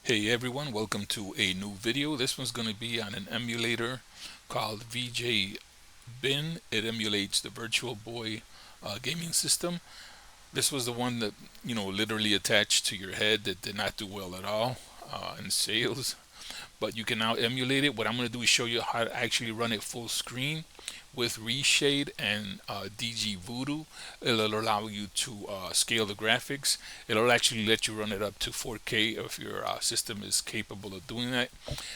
Hey everyone, welcome to a new video. This one's going to be on an emulator called Vbjin. It emulates the Virtual Boy gaming system. This was the one that, literally attached to your head that did not do well at all in sales. But you can now emulate it. What I'm going to do is show you how to actually run it full screen with Reshade and DG Voodoo. It'll allow you to scale the graphics. It'll actually let you run it up to 4K if your system is capable of doing that,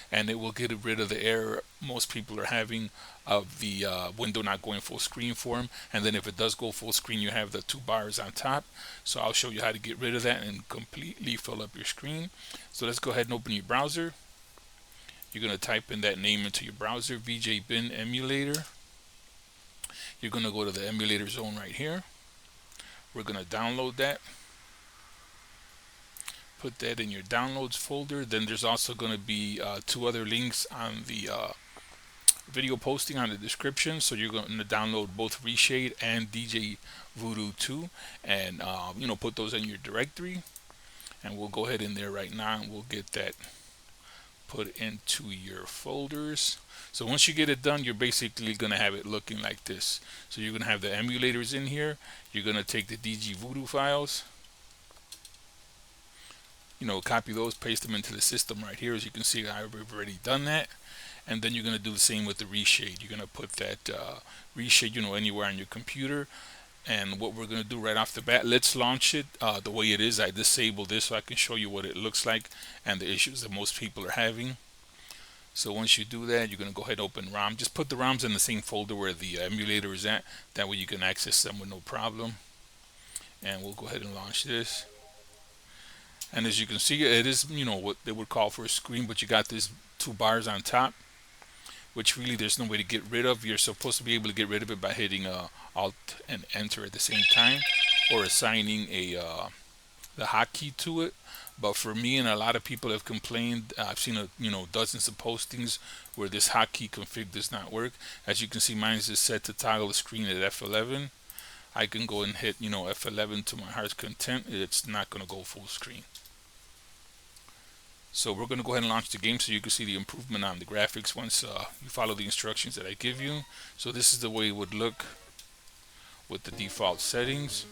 and it will get rid of the error most people are having of the window not going full screen for them. And then if it does go full screen, you have the two bars on top. So I'll show you how to get rid of that and completely fill up your screen. So let's go ahead and open your browser. You're going to type in that name into your browser, Vbjin emulator. You're going to go to the emulator zone right here. We're going to download that. Put that in your downloads folder. Then there's also going to be two other links on the video posting on the description. So you're going to download both Reshade and DJ Voodoo 2 and put those in your directory. And we'll go ahead in there right now and we'll get that put into your folders. So once you get it done, you're basically going to have it looking like this. So you're going to have the emulators in here. You're going to take the DG Voodoo files, copy those, paste them into the system right here. As you can see, I've already done that. And then you're going to do the same with the Reshade. You're going to put that Reshade, anywhere on your computer. And what we're going to do right off the bat, let's launch it the way it is. I disabled this so I can show you what it looks like and the issues that most people are having. So once you do that, you're going to go ahead and open ROM. Just put the ROMs in the same folder where the emulator is at. That way you can access them with no problem. And we'll go ahead and launch this. And as you can see, it is, what they would call for a screen, but you got these two bars on top, which really there's no way to get rid of. You're supposed to be able to get rid of it by hitting Alt and Enter at the same time, or assigning the hotkey to it. But for me, and a lot of people have complained, I've seen dozens of postings where this hotkey config does not work. As you can see, mine is set to toggle the screen at F11. I can go and hit F11 to my heart's content. It's not going to go full screen. So we're going to go ahead and launch the game so you can see the improvement on the graphics once you follow the instructions that I give you. So this is the way it would look with the default settings.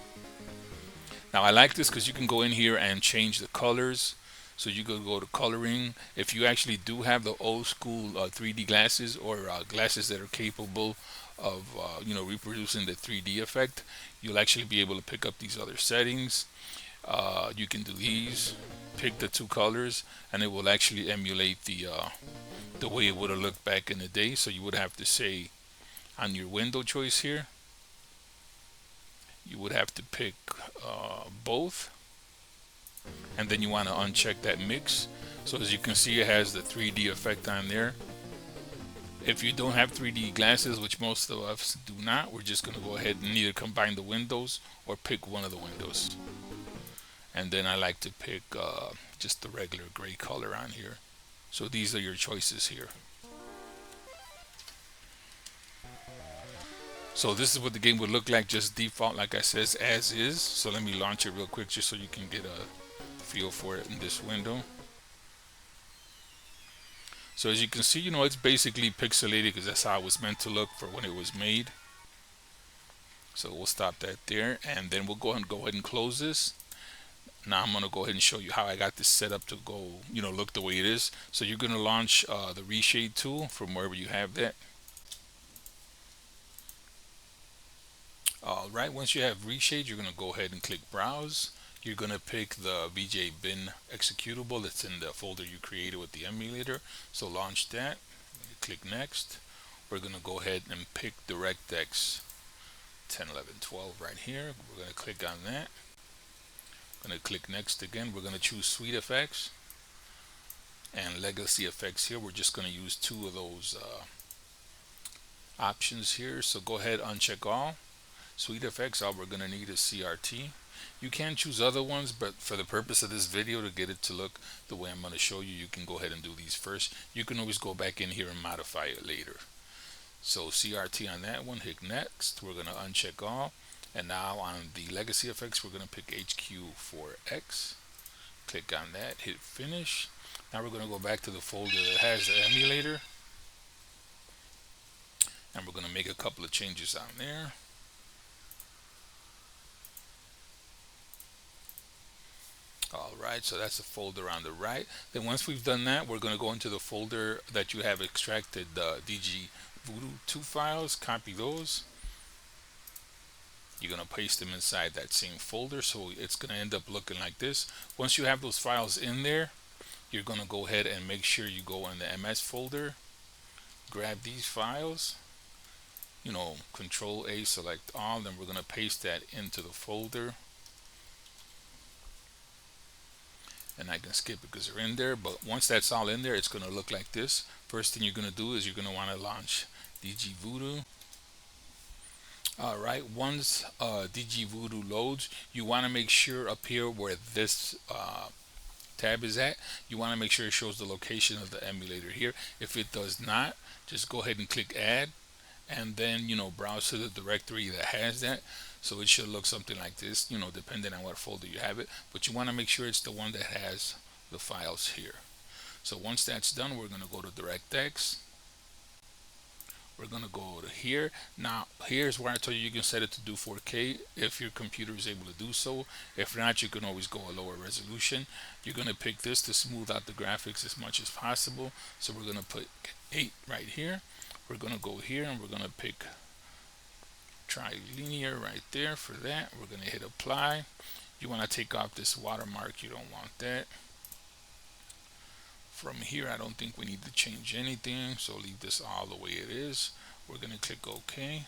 Now I like this because you can go in here and change the colors. So you could go to coloring. If you actually do have the old school 3D glasses or glasses that are capable of reproducing the 3D effect, you'll actually be able to pick up these other settings. You can do these, pick the two colors, and it will actually emulate the way it would have looked back in the day. So you would have to say on your window choice here, you would have to pick both, and then you want to uncheck that mix. So as you can see, it has the 3D effect on there. If you don't have 3D glasses, which most of us do not, we're just going to go ahead and either combine the windows or pick one of the windows. And then I like to pick just the regular gray color on here. So these are your choices here. So this is what the game would look like, just default, like I said, as is. So let me launch it real quick just so you can get a feel for it in this window. So as you can see, it's basically pixelated because that's how it was meant to look for when it was made. So we'll stop that there, and then we'll go ahead and close this. Now I'm going to go ahead and show you how I got this set up to go, look the way it is. So you're going to launch the Reshade tool from wherever you have that. Alright, once you have Reshade, you're going to go ahead and click Browse. You're going to pick the Vbjin executable that's in the folder you created with the emulator. So launch that. Click Next. We're going to go ahead and pick DirectX 10, 11, 12 right here. We're going to click on that. Going to click Next again. We're going to choose Suite Effects and Legacy Effects here. We're just going to use two of those options here. So go ahead, uncheck all. Suite Effects, all we're going to need is CRT. You can choose other ones, but for the purpose of this video, to get it to look the way I'm going to show you, you can go ahead and do these first. You can always go back in here and modify it later. So CRT on that one, hit Next. We're going to uncheck all. And now on the Legacy Effects, we're going to pick HQ4X. Click on that, hit Finish. Now we're going to go back to the folder that has the emulator, and we're going to make a couple of changes on there. Alright, so that's the folder on the right. Then once we've done that, we're going to go into the folder that you have extracted the DG Voodoo 2 files, copy those. You're going to paste them inside that same folder, so it's going to end up looking like this. Once you have those files in there, you're going to go ahead and make sure you go in the MS folder, grab these files, Control A, select all, then we're going to paste that into the folder. And I can skip it because they're in there, but once that's all in there, it's going to look like this. First thing you're going to do is you're going to want to launch DG Voodoo. Alright, once DG Voodoo loads, you want to make sure up here where this tab is at, you want to make sure it shows the location of the emulator here. If it does not, just go ahead and click add, and then browse to the directory that has that. So it should look something like this, depending on what folder you have it, but you want to make sure it's the one that has the files here. So once that's done, we're going to go to DirectX. We're going to go to here. Now here's where I told you can set it to do 4K if your computer is able to do so. If not, you can always go a lower resolution. You're going to pick this to smooth out the graphics as much as possible. So we're going to put 8 right here. We're going to go here and we're going to pick trilinear right there for that. We're going to hit apply. You want to take off this watermark, you don't want that. From here, I don't think we need to change anything, so leave this all the way it is. We're going to click OK.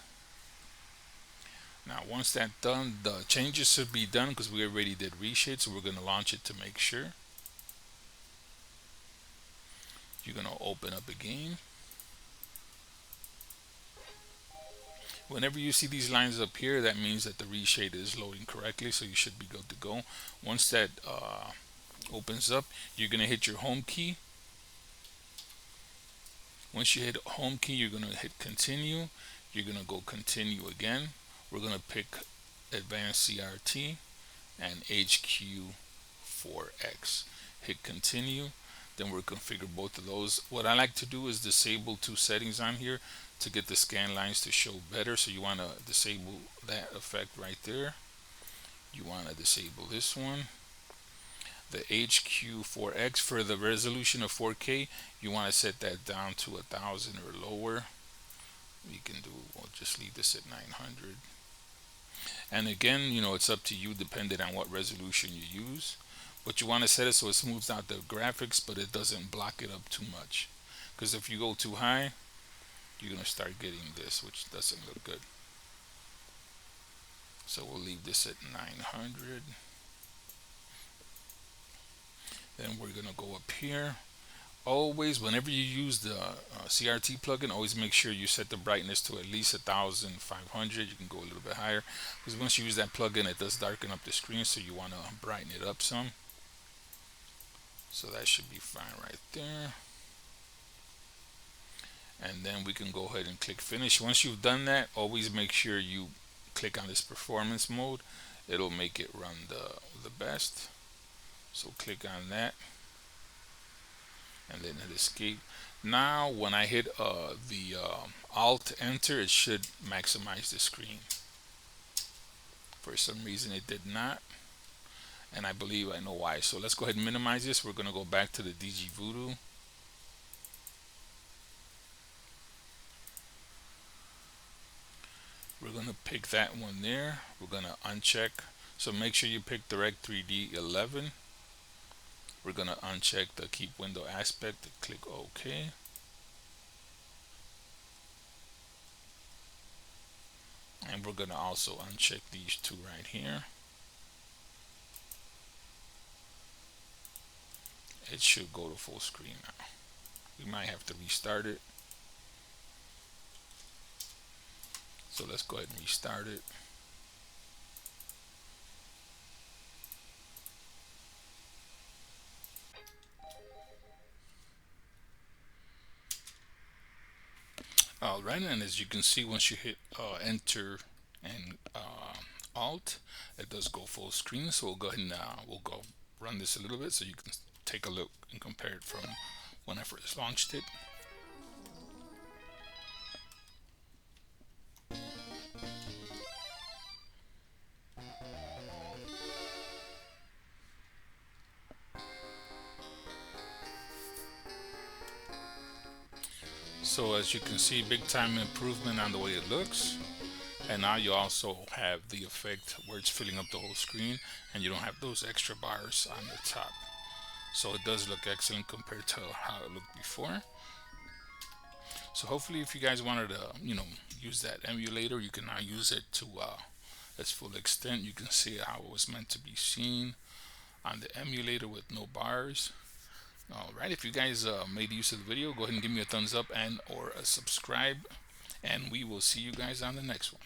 Now once that's done, the changes should be done because we already did reshade, so we're going to launch it to make sure. You're going to open up again. Whenever you see these lines up here, that means that the reshade is loading correctly, so you should be good to go. Once that opens up, you're going to hit your home key. Once you hit home key, you're going to hit continue. You're going to go continue again. We're going to pick advanced CRT and HQ4X. Hit continue. Then we'll configure both of those. What I like to do is disable 2 settings on here to get the scan lines to show better. So you want to disable that effect right there. You want to disable this one. The HQ4X, for the resolution of 4K, you want to set that down to 1000 or lower. We'll just leave this at 900. And again, it's up to you depending on what resolution you use. But you want to set it so it smooths out the graphics, but it doesn't block it up too much. Because if you go too high, you're going to start getting this, which doesn't look good. So we'll leave this at 900. Then we're going to go up here. Always, whenever you use the CRT plugin, always make sure you set the brightness to at least 1500. You can go a little bit higher, because once you use that plugin, it does darken up the screen, so you want to brighten it up some. So that should be fine right there. And then we can go ahead and click finish. Once you've done that, always make sure you click on this performance mode. It'll make it run the best. So click on that and then hit escape. Now when I hit the alt enter, it should maximize the screen. For some reason it did not, and I believe I know why. So let's go ahead and minimize this. We're going to go back to the DG Voodoo. We're going to pick that one there. We're going to uncheck. So make sure you pick Direct3D 11. We're going to uncheck the keep window aspect and click OK. And we're going to also uncheck these 2 right here. It should go to full screen now. We might have to restart it. So let's go ahead and restart it. Alright, and as you can see, once you hit enter and alt, it does go full screen. So we'll go ahead and we'll go run this a little bit so you can take a look and compare it from when I first launched it. So as you can see, big time improvement on the way it looks. And now you also have the effect where it's filling up the whole screen and you don't have those extra bars on the top. So it does look excellent compared to how it looked before. So hopefully if you guys wanted to, use that emulator, you can now use it to its full extent. You can see how it was meant to be seen on the emulator with no bars. Alright, if you guys made use of the video, go ahead and give me a thumbs up and or a subscribe, and we will see you guys on the next one.